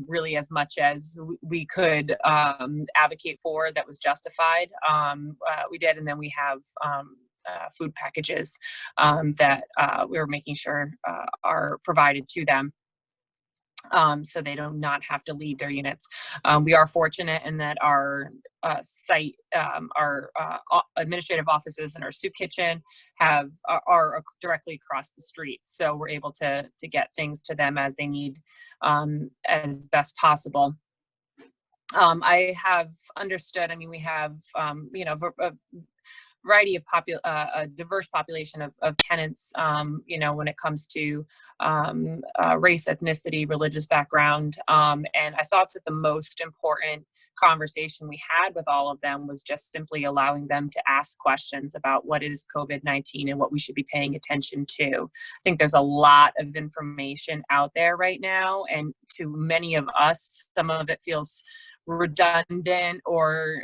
really as much as we could advocate for that was justified. We did, and then we have food packages that we were making sure are provided to them, so they do not have to leave their units. We are fortunate in that our site, our administrative offices and our soup kitchen are directly across the street. So we're able to get things to them as they need, as best possible. I have understood, I mean, we have, you know, a variety of a diverse population of tenants, you know, when it comes to race, ethnicity, religious background. And I thought that the most important conversation we had with all of them was just simply allowing them to ask questions about what is COVID-19 and what we should be paying attention to. I think there's a lot of information out there right now, and to many of us, some of it feels redundant, or,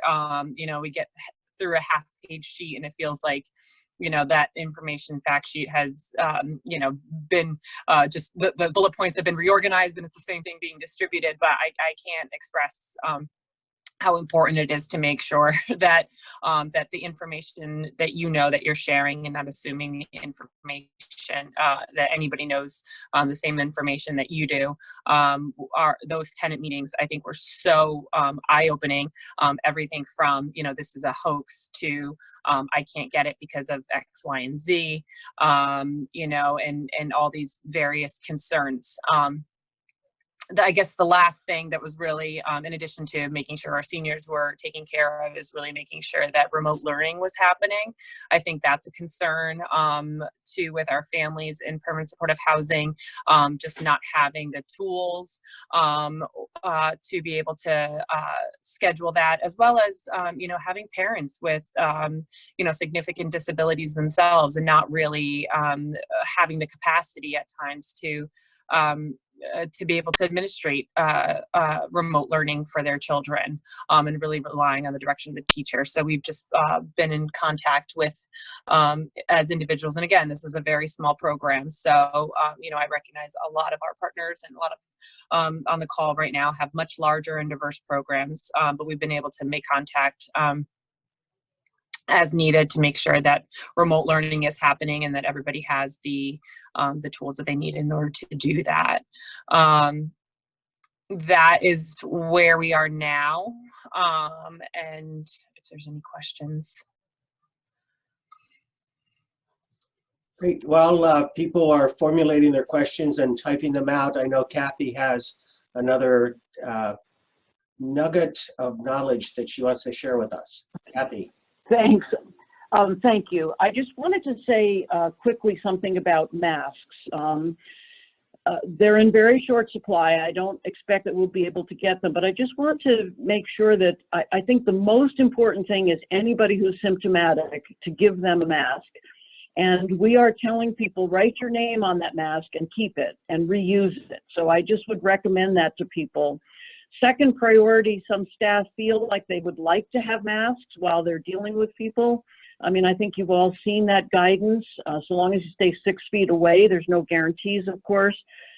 you know, we get through a half-page sheet and it feels like, you know, that information fact sheet has, you know, been just the bullet points have been reorganized and it's the same thing being distributed. But I can't express how important it is to make sure that that the information that you know that you're sharing, and not assuming the information that anybody knows the same information that you do. Are those tenant meetings, I think, were so eye-opening. Everything from, you know, this is a hoax, to I can't get it because of X, Y, and Z, you know, and all these various concerns. I guess the last thing that was really, in addition to making sure our seniors were taken care of, is really making sure that remote learning was happening. I think that's a concern too with our families in permanent supportive housing, just not having the tools to be able to schedule that, as well as, you know, having parents with, you know, significant disabilities themselves, and not really having the capacity at times to be able to administrate remote learning for their children, and really relying on the direction of the teacher. So we've just been in contact with, as individuals, and again, this is a very small program. So, you know, I recognize a lot of our partners and a lot of on the call right now have much larger and diverse programs, but we've been able to make contact as needed to make sure that remote learning is happening and that everybody has the tools that they need in order to do that. That is where we are now. And if there's any questions. Great. Well, people are formulating their questions and typing them out. I know Kathy has another nugget of knowledge that she wants to share with us. Kathy. Thanks. Thank you. I just wanted to say quickly something about masks. They're in very short supply. I don't expect that we'll be able to get them, but I just want to make sure that I think the most important thing is anybody who's symptomatic to give them a mask. And we are telling people, write your name on that mask and keep it and reuse it. So I just would recommend that to people. Second priority, some staff feel like they would like to have masks while they're dealing with people. I mean, I think you've all seen that guidance. So long as you stay 6 feet away, there's no guarantees, of course.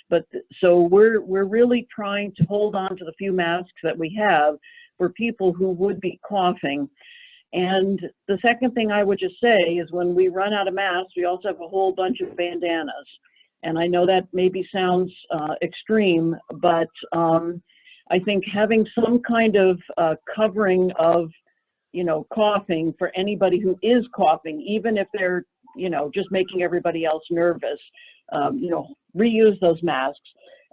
But so we're really trying to hold on to the few masks that we have for people who would be coughing. And the second thing I would just say is when we run out of masks, we also have a whole bunch of bandanas. And I know that maybe sounds extreme, but I think having some kind of covering of, you know, coughing for anybody who is coughing, even if they're, you know, just making everybody else nervous, you know, reuse those masks.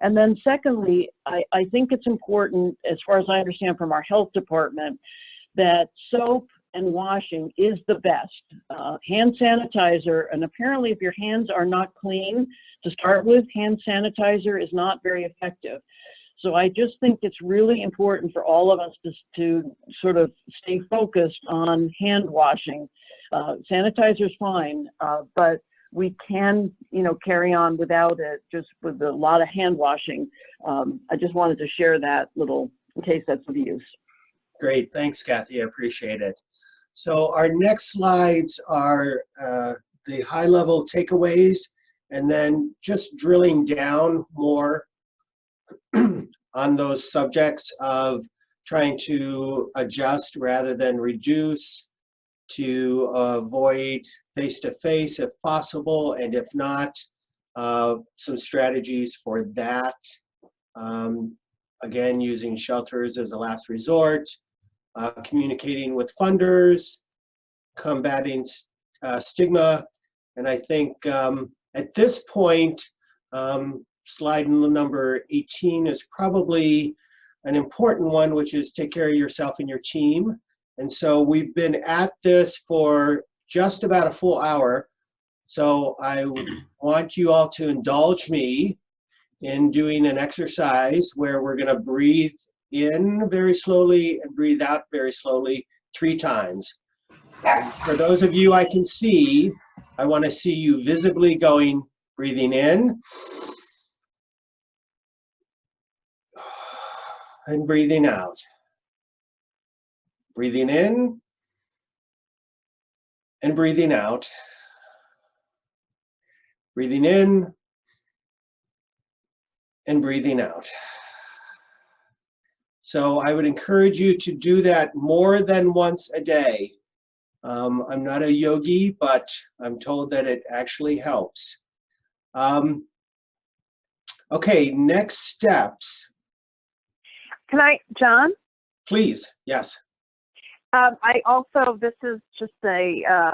And then secondly, I think it's important, as far as I understand from our health department, that soap and washing is the best. Hand sanitizer, and apparently if your hands are not clean to start with, hand sanitizer is not very effective. So I just think it's really important for all of us to sort of stay focused on hand washing. Sanitizer is fine, but we can, you know, carry on without it, just with a lot of hand washing. I just wanted to share that little, in case that's of use. Great, thanks, Kathy, I appreciate it. So our next slides are the high-level takeaways, and then just drilling down more on those subjects of trying to adjust rather than reduce, to avoid face-to-face if possible, and if not, some strategies for that. Again, using shelters as a last resort, communicating with funders, combating stigma, and I think at this point, slide number 18 is probably an important one, which is take care of yourself and your team. And so we've been at this for just about a full hour. So I want you all to indulge me in doing an exercise where we're going to breathe in very slowly and breathe out very slowly 3 times. And for those of you I can see, I want to see you visibly going, breathing in and breathing out. Breathing in and breathing out. Breathing in and breathing out. So I would encourage you to do that more than once a day. I'm not a yogi, but I'm told that it actually helps. Okay, next steps. Can I, John? Please, yes. I also, this is just a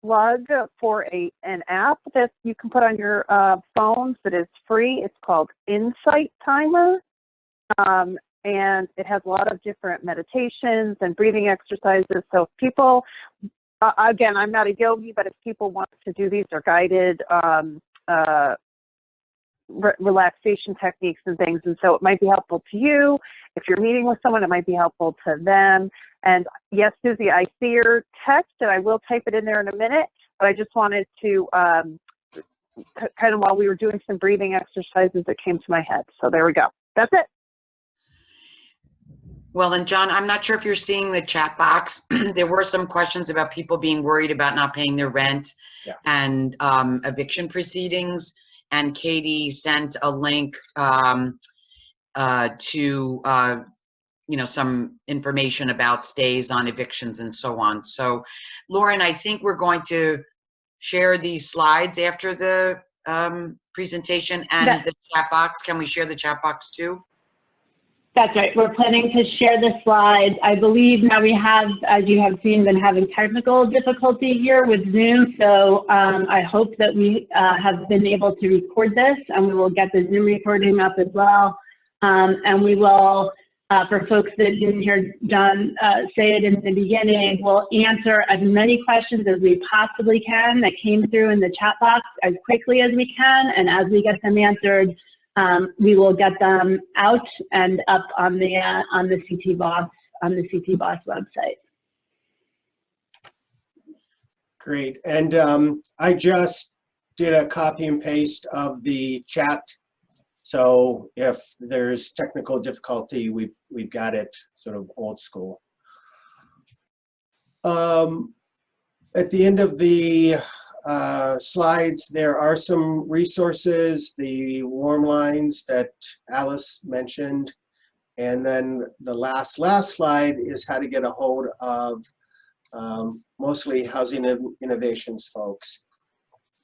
plug for an app that you can put on your phones that is free. It's called Insight Timer. And it has a lot of different meditations and breathing exercises. So if people, again, I'm not a yogi, but if people want to do these, they're guided relaxation techniques and things. And so it might be helpful to you. If you're meeting with someone, it might be helpful to them. And yes, Susie, I see your text, and I will type it in there in a minute, but I just wanted to, kind of while we were doing some breathing exercises, it came to my head. So there we go. That's it. Well, and John, I'm not sure if you're seeing the chat box. There were some questions about people being worried about not paying their rent and eviction proceedings. And Katie sent a link to you know, some information about stays on evictions and so on. So, Lauren, I think we're going to share these slides after the presentation and the chat box. Can we share the chat box too? That's right. We're planning to share the slides. I believe now we have, as you have seen, been having technical difficulty here with Zoom. So I hope that we have been able to record this, and we will get the Zoom recording up as well. And we will for folks that didn't hear John say it in the beginning, we'll answer as many questions as we possibly can that came through in the chat box as quickly as we can, and as we get them answered, we will get them out and up on the CTBOS website. Great, and I just did a copy and paste of the chat. So if there's technical difficulty, we've got it sort of old school. At the end of the slides, there are some resources, the warm lines that Alice mentioned, and then the last slide is how to get a hold of mostly Housing Innovations folks.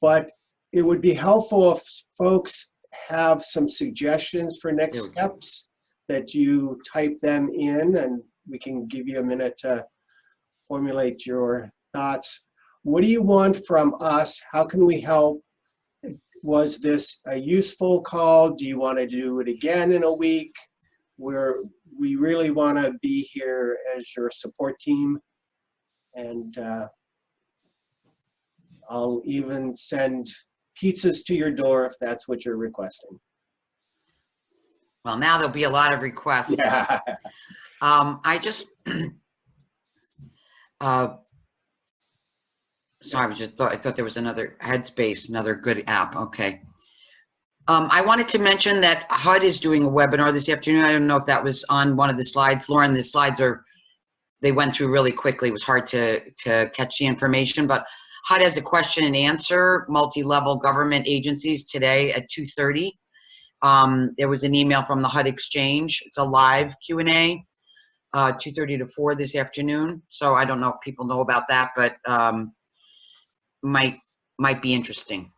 But it would be helpful if folks have some suggestions for next steps, that you type them in, and we can give you a minute to formulate your thoughts. What do you want from us? How can we help? Was this a useful call? Do you want to do it again in a week? We really want to be here as your support team, and I'll even send pizzas to your door if that's what you're requesting. Well, now there'll be a lot of requests. Yeah. I just, sorry, I thought there was another Headspace, another good app. Okay. I wanted to mention that HUD is doing a webinar this afternoon. I don't know if that was on one of the slides. Lauren, the slides they went through really quickly. It was hard to catch the information, but HUD has a question and answer, multi-level government agencies today at 2:30. There was an email from the HUD Exchange. It's a live Q&A, 2:30 to 4 this afternoon. So I don't know if people know about that, but might be interesting.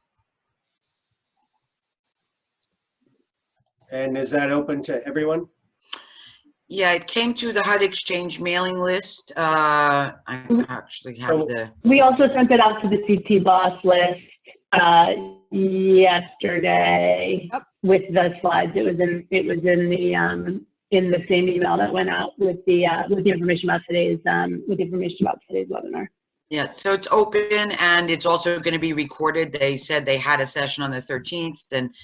And is that open to everyone? Yeah, it came to the HUD Exchange mailing list. I actually have the. We also sent it out to the CTBOS list yesterday with the slides. It was in the same email that went out with the information about today's webinar. Yeah, so it's open, and it's also going to be recorded. They said they had a session on the 13th, and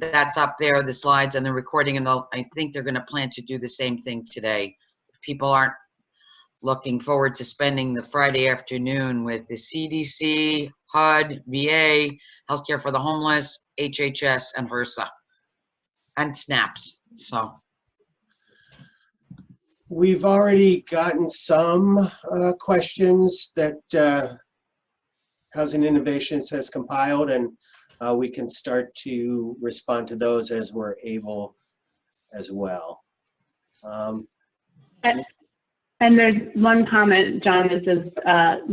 that's up there, the slides and the recording, and I think they're going to plan to do the same thing today. If people aren't looking forward to spending the Friday afternoon with the CDC, HUD, VA, Healthcare for the Homeless, HHS, and HRSA, and SNAPS, so. We've already gotten some questions that Housing Innovations has compiled, and we can start to respond to those as we're able as well. And there's one comment, John, that says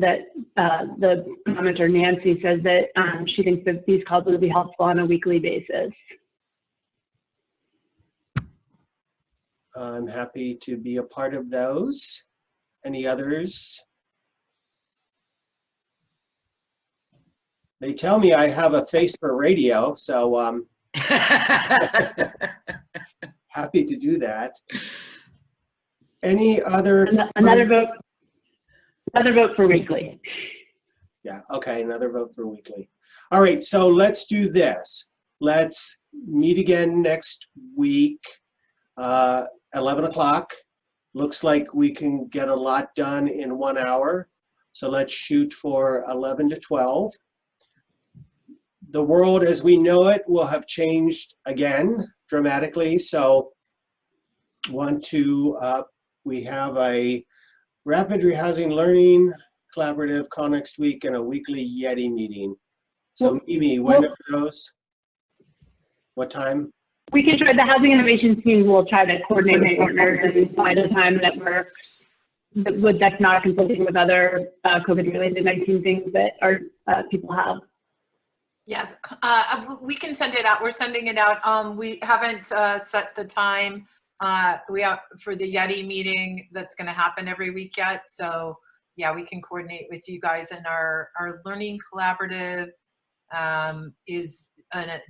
that the commenter Nancy says that she thinks that these calls would be helpful on a weekly basis. I'm happy to be a part of those. Any others? They tell me I have a face for radio, so happy to do that. Any other? Another vote for weekly. Yeah, okay, another vote for weekly. All right, so let's do this. Let's meet again next week. 11 o'clock. Looks like we can get a lot done in 1 hour. So let's shoot for 11 to 12. The world as we know it will have changed again dramatically. So we have a rapid rehousing learning collaborative call next week and a weekly Yeti meeting. So Mimi, when are those? What time? We can try, the Housing Innovations team will try to coordinate with partners and find a time that works, that's not conflicting with other COVID-related 19 things that our people have. Yes, we can send it out. We're sending it out. We haven't set the time for the Yeti meeting that's going to happen every week yet. So yeah, we can coordinate with you guys, and our learning collaborative is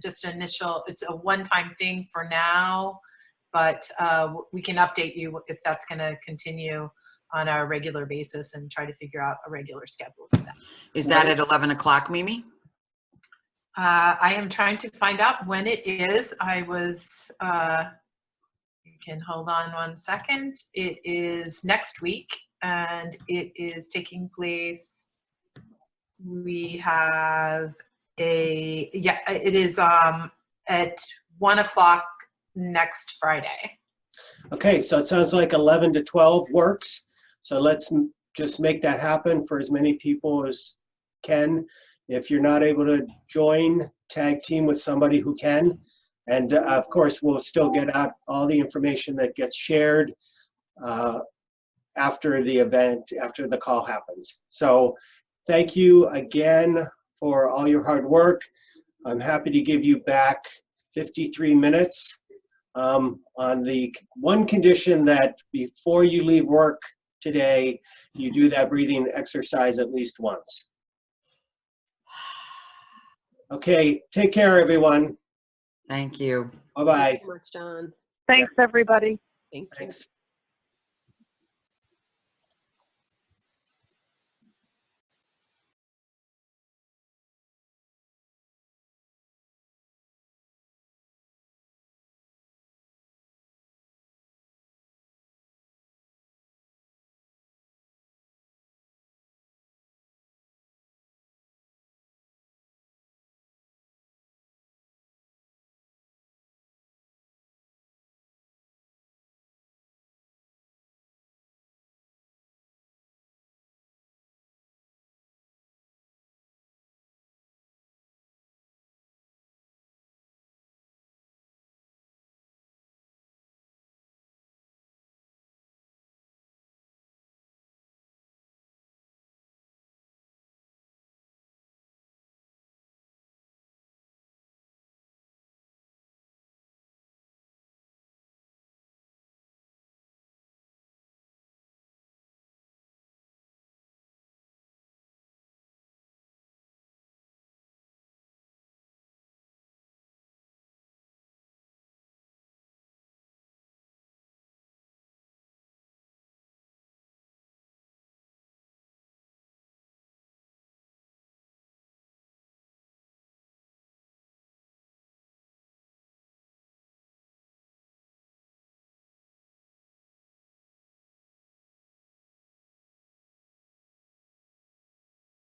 just initial, it's a one-time thing for now, but we can update you if that's going to continue on a regular basis and try to figure out a regular schedule for that. Is that at 11 o'clock, Mimi? I am trying to find out when it is. I was, you can hold on one second. It is next week, and it is taking place. We have it is at 1 o'clock next Friday. Okay, so it sounds like 11 to 12 works. So let's just make that happen for as many people as can. If you're not able to join, tag team with somebody who can. And of course, we'll still get out all the information that gets shared after the event, after the call happens. So thank you again for all your hard work. I'm happy to give you back 53 minutes on the one condition that before you leave work today, you do that breathing exercise at least once. Okay, take care, everyone. Thank you. Bye-bye. Thank you so much, John. Thanks, everybody. Thank you. Thanks.